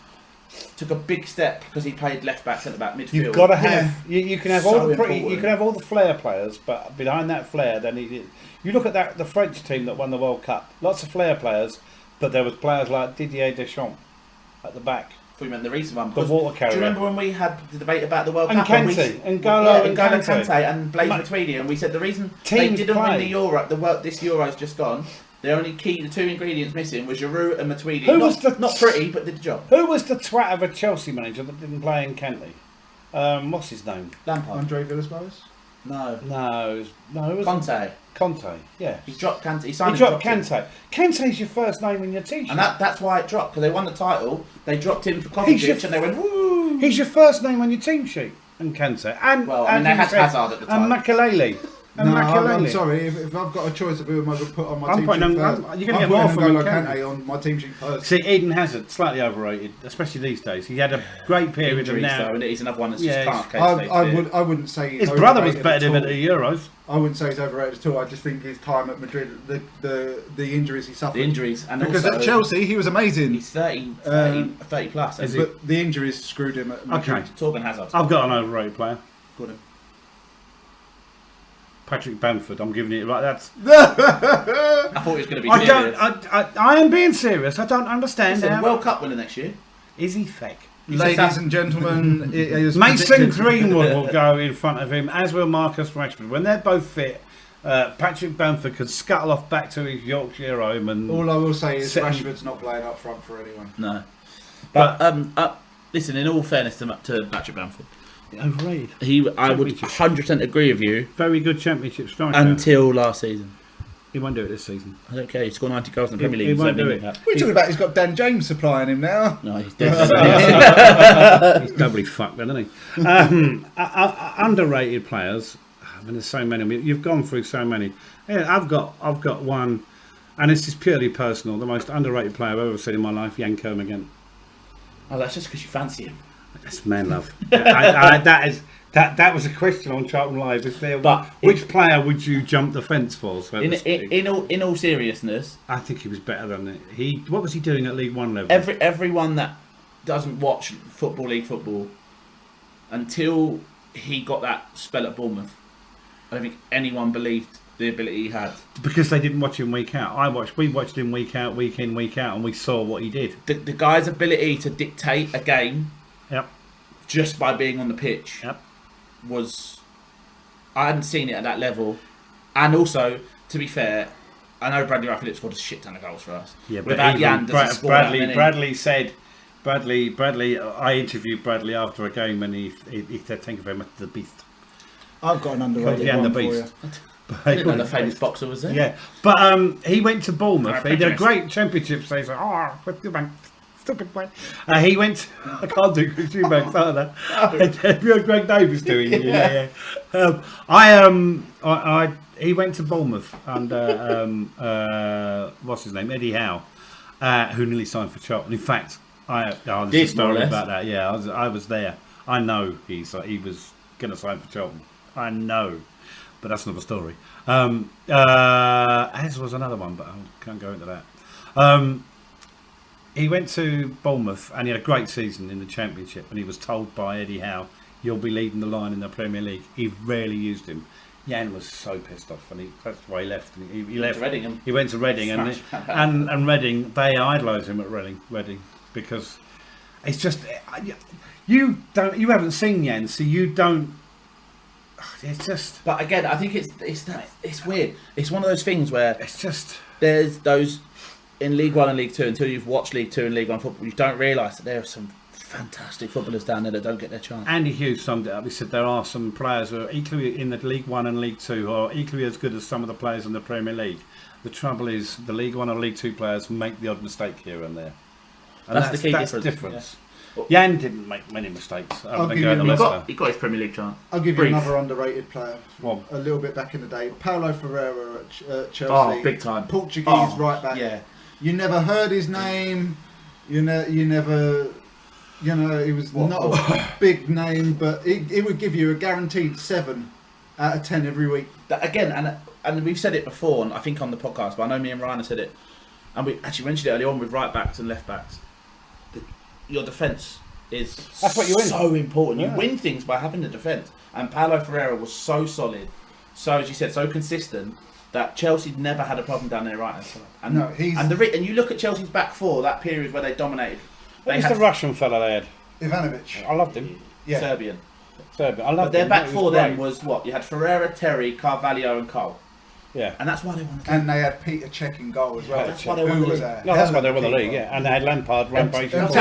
took a big step because he played left back, centre back, midfield. You've got to have you can have So all the important. you can have all the flair players, but behind that flair, they needed. You look at the French team that won the World Cup. Lots of flair players, but there was players like Didier Deschamps at the back. I thought you meant the recent one. The water carrier. Do you remember when we had the debate about the World And Cup? Kante, and N'Golo Kante Kante. and Blaise Matuidi, and we said the reason they Teams didn't play. win the Euro, this Euro's just gone. The two ingredients missing was Giroud and Matuidi. Who was not pretty, but did the job. Who was the twat of a Chelsea manager that didn't play in Kante? What's his name? Lampard. Andre Villas-Boas? No. It was Conte. Conte, yeah. He dropped Kante. He He signed dropped him. Kante. Kante's your first name in your t-shirt. And that's why it dropped, because they won the title. They dropped him for Kovacic and they went, woo! He's your first name on your team sheet. And Kante. And, Well, I mean, they had Hazard at the time. And Makelele. And No, I'm Makelele. sorry. If I've got a choice of who am I going to put on my I'm team putting sheet on- first, you're gonna I'm get more putting from N'Golo Kante. Kante on my team sheet first. See, Eden Hazard, slightly overrated, especially these days. He had a great period Injuries, of now. though, and he's another one that's Yeah, just can't I wouldn't say he's His brother was overrated better than at him at all. the Euros. I wouldn't say he's overrated at all. I just think his time at Madrid, the injuries he suffered. The injuries. And Because also, at Chelsea he was amazing, he's 30 plus. Is he? but the injuries screwed him at Madrid. Okay, Torben Hazard. I've got an overrated player. Got him. Patrick Bamford. I'm giving it right. That's. I thought he was going to be I serious. don't. I am being serious. I don't understand. Listen, how- World Cup winner next year. Is he fake? Ladies and gentlemen, it is Mason predicted- Greenwood will go in front of him, as will Marcus Rashford. When they're both fit, Patrick Bamford could scuttle off back to his Yorkshire home and. All I will say is Second- Rashford's not playing up front for anyone. No. But listen, in all fairness to Patrick Bamford, Overrated. I would 100% agree with you Very good championship striker. until last season. He won't do it this season. I don't care. He scored 90 goals in the He- Premier League. he so won't do maybe it. that. What are you talking about? He's got Dan James supplying him now. No, he's dead. He's doubly fucked then, isn't he? Underrated players. I mean, there's so many. You've gone through so many. Yeah, I've got one, and this is purely personal. The most underrated player I've ever seen in my life, Jan Kermigan. Oh, that's just because you fancy him. That's man love. That was a question on Charlton Live. Is there, But which player would you jump the fence for? So to speak? In all seriousness, I think he was better than he. What was he doing at League One level? everyone that doesn't watch League football until he got that spell at Bournemouth, I don't think anyone believed the ability he had. Because they didn't watch him week out. We watched him week out, week in, week out, and we saw what he did. The guy's ability to dictate a game Yep. just by being on the pitch Yep. was, I hadn't seen it at that level. And also, to be fair, I know Bradley Phillips scored a shit ton of goals for us. Yeah, but without even Jan, doesn't score that many. Bradley said. Bradley. I interviewed Bradley after a game, and he said, "Thank you very much to the beast." I've got an underrated Jan one the for beast. you. I didn't know the famous boxer was there. Yeah, but he went to Bournemouth. Alright, He did a Patrick. great championship season. Oh, with you, man. Stupid way. He went. I can't do Chris Eubanks either. Greg Davis doing it. Yeah. He went to Bournemouth under what's his name, Eddie Howe, who nearly signed for Charlton. In fact, there's a Did, more or story less. about that. Yeah, I was there. I know he was going to sign for Charlton. I know. But that's another story. As was another one, but I can't go into that. He went to Bournemouth and he had a great season in the Championship, and he was told by Eddie Howe, you'll be leading the line in the Premier League. He rarely used him. Jan was so pissed off, and that's why he left. And he left. Reading. He went to Reading, and Reading, they idolise him at Reading because it's just you haven't seen Jan, so you don't. It's just. But again, I think it's weird. It's one of those things where it's just there's those in League One and League Two until you've watched League Two and League One football, you don't realise that there are some fantastic footballers down there that don't get their chance. Andy Hughes summed it up. He said there are some players who are equally in the League One and League Two, who are equally as good as some of the players in the Premier League. The trouble is, the League One and League Two players make the odd mistake here and there. And that's the key difference. Yeah. Jan didn't make many mistakes. Other than going to Leicester. He got his Premier League chance. I'll give you another underrated player. Well, a little bit back in the day, Paulo Ferreira at Chelsea. Oh, big time. Portuguese right back. Yeah. You never heard his name. You never. You know, he was not a big name, but he would give you a guaranteed 7 out of 10 every week. Again, and we've said it before, and I think on the podcast, but I know me and Ryan have said it, and we actually mentioned it earlier on with right backs and left backs. Your defence is that's what you win. So important. Yeah. You win things by having the defence. And Paulo Ferreira was so solid, so as you said, so consistent that Chelsea never had a problem down their right hand side. And no, and you look at Chelsea's back four, that period where they dominated. What was the Russian fella they had? Ivanovic. I loved him. Yeah. Serbian. I loved him. But their back four great. then was what? You had Ferreira, Terry, Carvalho and Cole. Yeah. And that's why they won the league. And they had Peter Cech in goal as well. That's why they won the league. That's why they won the league, yeah. And they had Lampard, Rampage. Well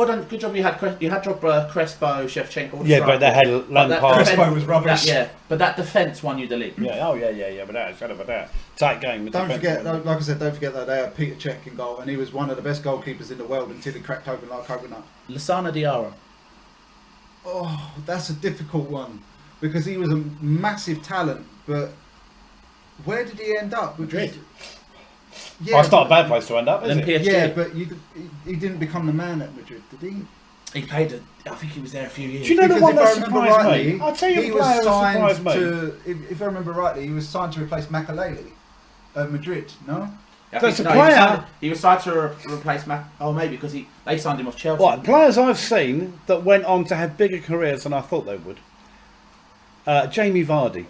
done, good job you had Crespo, Shevchenko. Yeah, but they had Lampard. Crespo was rubbish. But that defence won you the league. Yeah, without a shadow of a doubt. Tight game. Don't forget, like I said, don't forget that they had Peter Cech in goal, and he was one of the best goalkeepers in the world until he cracked open like coconut. Lassana Diarra. Oh, that's a difficult one because he was a massive talent, but where did he end up? Madrid. Yeah, well, it's not a bad place to end up, is it? PSG. Yeah, but he didn't become the man at Madrid, did he? He played. I think he was there a few years. Do you know the Because one if that I remember surprised rightly, me? I'll tell you he a was player that signed surprised me. to. If I remember rightly, he was signed to replace Makaleli at Madrid. No. That's a player. He was signed to replace Oh, maybe because they signed him off Chelsea. What players I've seen that went on to have bigger careers than I thought they would? Jamie Vardy.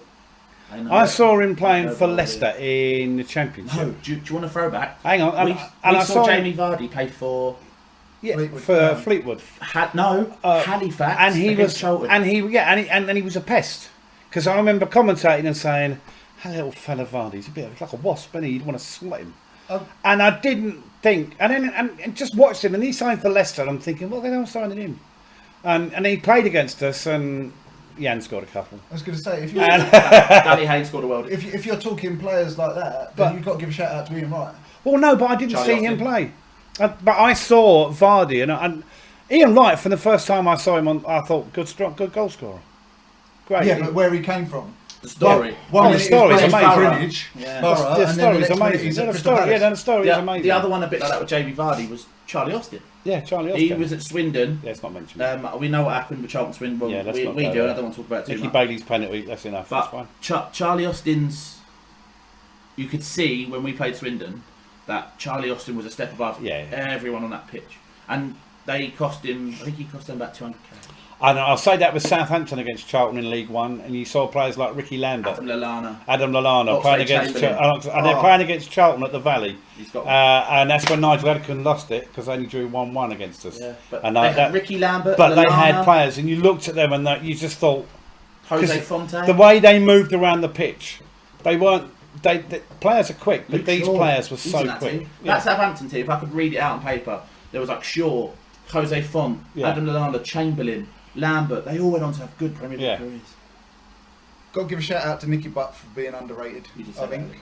I saw him playing for Leicester in the Championship. No, do you want a throwback? Hang on, I saw Jamie Vardy play for Fleetwood. Halifax, and he was, Charlton. and he was a pest because I remember commentating and saying, "That little fella Vardy's a bit like a wasp, and you'd want to swat him." And I didn't think, and then and just watched him, and he signed for Leicester. And I'm thinking, well, they don't sign him, and he played against us, and Jan scored a couple. I was going to say, if you Danny Haynes scored a world. If you're talking players like that, then you've got to give a shout out to Ian Wright. Well, no, but I didn't see him play. But I saw Vardy and Ian Wright from the first time I saw him on. I thought good goal scorer. Great. Yeah, but where he came from. The story. The story is amazing. The story is amazing. The story is amazing. The other one a bit like that with Jamie Vardy was Charlie Austin. Yeah, Charlie Austin. He was at Swindon. Yeah, it's not mentioned. We know what happened with Charlton Swindon. Well, we do. I don't want to talk about it too Nicky much. Bailey's penalty. That's enough. But that's fine. Charlie Austin's. You could see when we played Swindon that Charlie Austin was a step above everyone on that pitch, and they cost him. I think he cost them about 200k. And I'll say that with Southampton against Charlton in League One, and you saw players like Ricky Lambert, Adam Lallana playing against, and they're playing against Charlton at the Valley. And that's when Nigel Adkins lost it because they only drew 1-1 against us. Yeah, but and they had Ricky Lambert, but Lallana, they had players, and you looked at them, and you just thought, Jose Fontaine. The way they moved around the pitch, they weren't. The players are quick, but these players were so quick. That Southampton team, if I could read it out on paper, there was like Shaw, Jose Font, Adam Lallana, Chamberlain, Lambert. They all went on to have good Premier League careers. Got to give a shout out to Nicky Butt for being underrated. I think.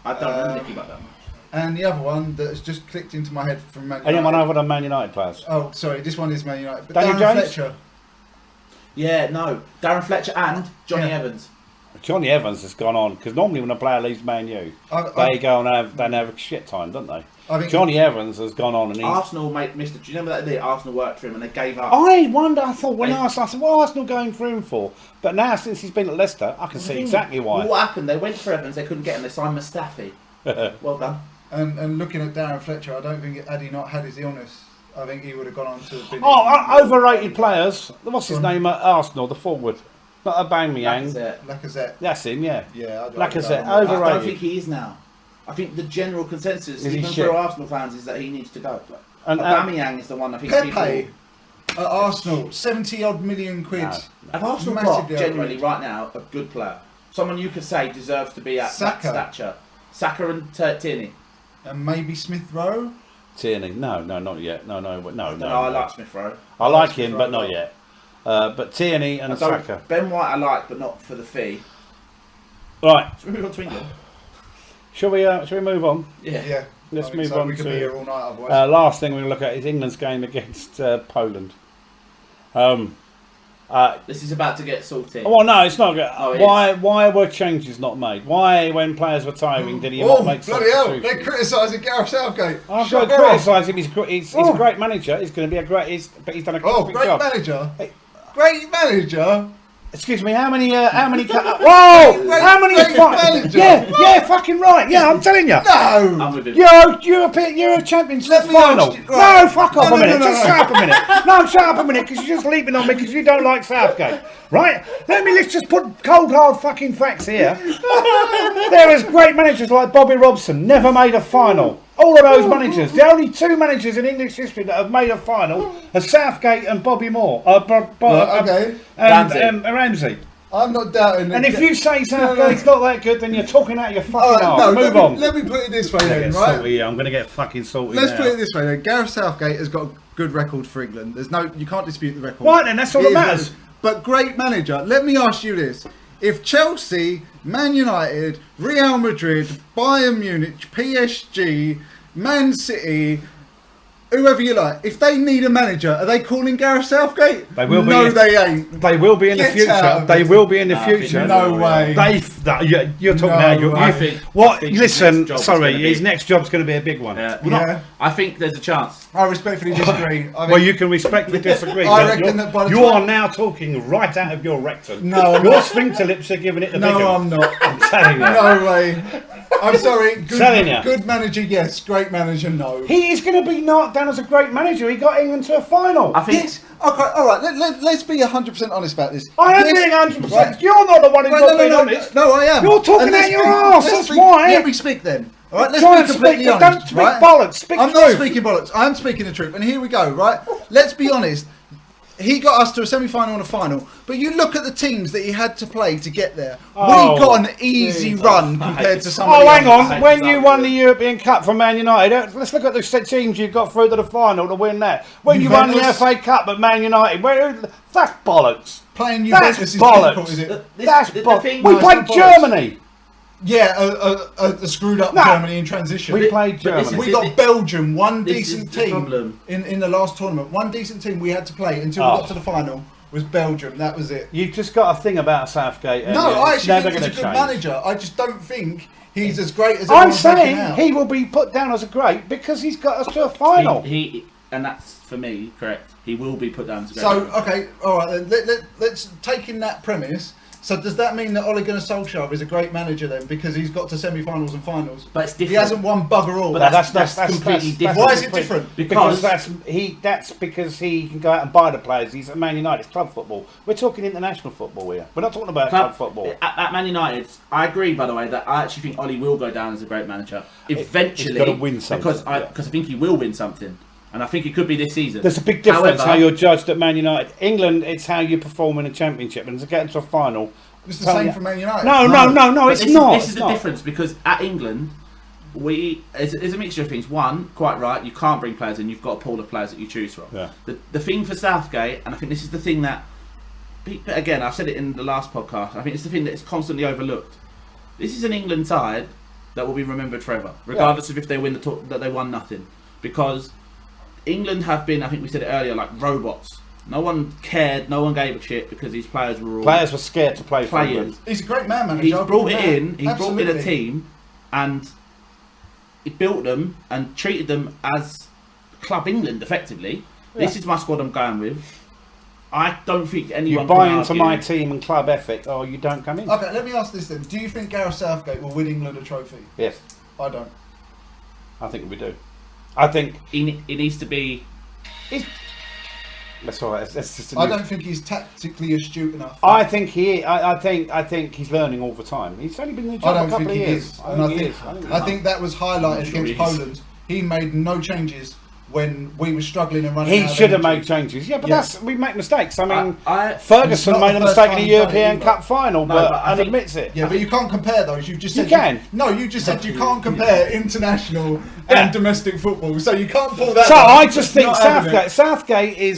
I don't know Nicky Butt that much. And the other one that has just clicked into my head from Man United. Anyone other than Man United players? Oh, sorry, this one is Man United. But Danny Darren Jones? Fletcher. Yeah, no, Darren Fletcher and Johnny Evans. Johnny Evans has gone on because normally when a player leaves Man U, they go and have a shit time, don't they? Johnny Evans has gone on and Arsenal missed it. Do you remember that day Arsenal worked for him and they gave up? I thought when Arsenal, I said, what are Arsenal going for him for? But now since he's been at Leicester, I can see exactly why. What happened? They went for Evans, they couldn't get him. They signed Mustafi. Well done. And looking at Darren Fletcher, I don't think had he not had his illness, I think he would have gone on to have been. Overrated players. What's his name at Arsenal? The forward, not Aubameyang. Lacazette. That's him. Yeah. Yeah. Lacazette. I Overrated. don't think he is now. I think the general consensus, Is he even shit? for Arsenal fans, is that he needs to go. And Aubameyang is the one I think Pepe people... at Arsenal, 70-odd million quid. No. Have Arsenal Massively got, genuinely, overrated. right now, a good player? Someone you could say deserves to be at that Saka. stature. Saka and Tierney. And maybe Smith Rowe. Tierney. No, not yet. No. I like Smith Rowe. I like him, but not yet. But Tierney and I don't- Saka. Ben White I like, but not for the fee. Right. Should we move on to England? Shall we move on? Yeah. Let's I think move so. on We could to- be here all night otherwise. Last thing we're going to look at is England's game against Poland. This is about to get salty. Well, no, it's not good. Oh, it Why were changes not made? Why, when players were tiring, did he not make bloody hell! substitutions? They're criticising Gareth Southgate. I've Shut got to up. criticise him. He's a great manager. He's going to be a great. But he's done a Oh, great great job. manager! Hey. Great manager! Excuse me. How many? Whoa! Great- How many? great manager. Yeah, fucking right. Yeah, I'm telling you. No! I'm with him. You're a Champions League Let me final. ask you- right. No, fuck off No, a no, minute. no, Just no. shut up a minute. No, shut up a minute because you're just leaping on me because you don't like Southgate. Right? Let's just put cold hard fucking facts here. There is great managers like Bobby Robson, never made a final. All of those managers, the only two managers in English history that have made a final are Southgate and Bobby Moore. Okay. And Ramsey. I'm not doubting. And if you say Southgate's not that good, then you're talking out your fucking Alright, arse. no, Move let on. Me, let me put it this way I'm gonna then, get right? salty, I'm going to get fucking salty Let's now. put it this way then. Gareth Southgate has got a good record for England. You can't dispute the record. Right then, that's all It that is matters. But great manager. Let me ask you this. If Chelsea, Man United, Real Madrid, Bayern Munich, PSG, Man City, whoever you like, if they need a manager, are they calling Gareth Southgate? They will be. No, they ain't. They will be in the Get out future. of They it. will be in the I think future. No way. You're talking No now. You're, way. I think- what? I think his Listen, next job is sorry. gonna be- His next job's going to be a big one. Well, Yeah. not- I think there's a chance. I respectfully disagree. I think, Well, you can respectfully disagree. I but reckon you're- that by the you time- are now talking right out of your rectum. No, I'm your not. sphincter lips are giving it the big no, one. I'm not. I'm telling you. No way. I'm sorry. Telling ya. Good manager, yes. Great manager, no. He is going to be knocked down as a great manager. He got England to a final. I think Yes. Okay. All right. Let's be 100% honest about this. I am Yes. being 100%. Right. You're not the one who's Right, not no, being no, honest. no, I am. You're talking And out let's your be- arse, let's that's speak- why. Let me speak then. All right. Let's Try be and completely speak, honest. don't speak right? bollocks, speak I'm not truth. speaking bollocks. I'm speaking the truth. And here we go. Right. Let's be honest. He got us to a semi-final and a final, but you look at the teams that he had to play to get there. Oh, we got an easy run compared to some of Oh, the hang others. on. When you won the European Cup for Man United, let's look at the teams you got through to the final to win that. When you won the Juventus. FA Cup at Man United, that's bollocks. Playing That's Juventus is bollocks. difficult, is it? That's the bollocks. thing- We No, it's played not bollocks. Germany. Yeah, a screwed up No. Germany in transition. We played but this Germany. is- We got Belgium, one This decent is the team problem. in the last tournament. One decent team we had to play until Oh. we got to the final was Belgium. That was it. You've just got a thing about Southgate. and No, I it's actually never think he's a gonna good change. manager. I just don't think he's as great as I'm everyone's making saying out. he will be put down as a great because he's got us to a final. He and that's for me correct. He will be put down to go. So, okay, all right, then let's take in that premise. So does that mean that Ole Gunnar Solskjaer is a great manager then because he's got to semi-finals and finals? But it's He different. hasn't won bugger all. But that's completely different. Why is it different? Because Because that's because he can go out and buy the players. He's at Man United. It's club football. We're talking international football here. We're not talking about club football. At Man United, I agree. By the way, that I actually think Ollie will go down as a great manager eventually. He's gotta win something, because I yeah. think he will win something, and I think it could be this season. There's a big difference However, how you're judged at Man United. England, it's how you perform in a championship, and to get into a final. It's the same for Man United. No, but it's this, not. This it's is the not. difference because at England, it's a mixture of things. One, quite right, you can't bring players in. You've got a pool of players that you choose from. Yeah. The thing for Southgate, and I think this is the thing that, again, I've said it in the last podcast. I think it's the thing that is constantly overlooked. This is an England side that will be remembered forever, regardless of if they win that they won nothing, because England have been, I think we said it earlier, like robots. No one cared, no one gave a shit because these players were all Players were scared to play for players. England. He's a great man manager. He's I'll brought give it him in. that. He brought in a Absolutely. team, and he built them and treated them as Club England. Effectively, this is my squad I'm going with. I don't think anyone. You buy can into argue. my team and club ethic, or you don't come in. Okay, let me ask this then. Do you think Gareth Southgate will win England a trophy? Yes, I don't. I think we do. I think It needs to be That's all right. That's just. I don't think he's tactically astute enough. I think he. I think he's learning all the time. He's only been in the job a couple of years. I think that was highlighted against Poland. He made no changes when we were struggling and running. He should have made changes. Yeah, but that's we make mistakes. I mean, I Ferguson made a mistake in a European either. Cup final, No, but but I and think- admits it. Yeah, but you can't compare those. You just said You can. No, you just said you can't compare international and domestic football. So you can't pull that. So up. I just think Not having it. Southgate is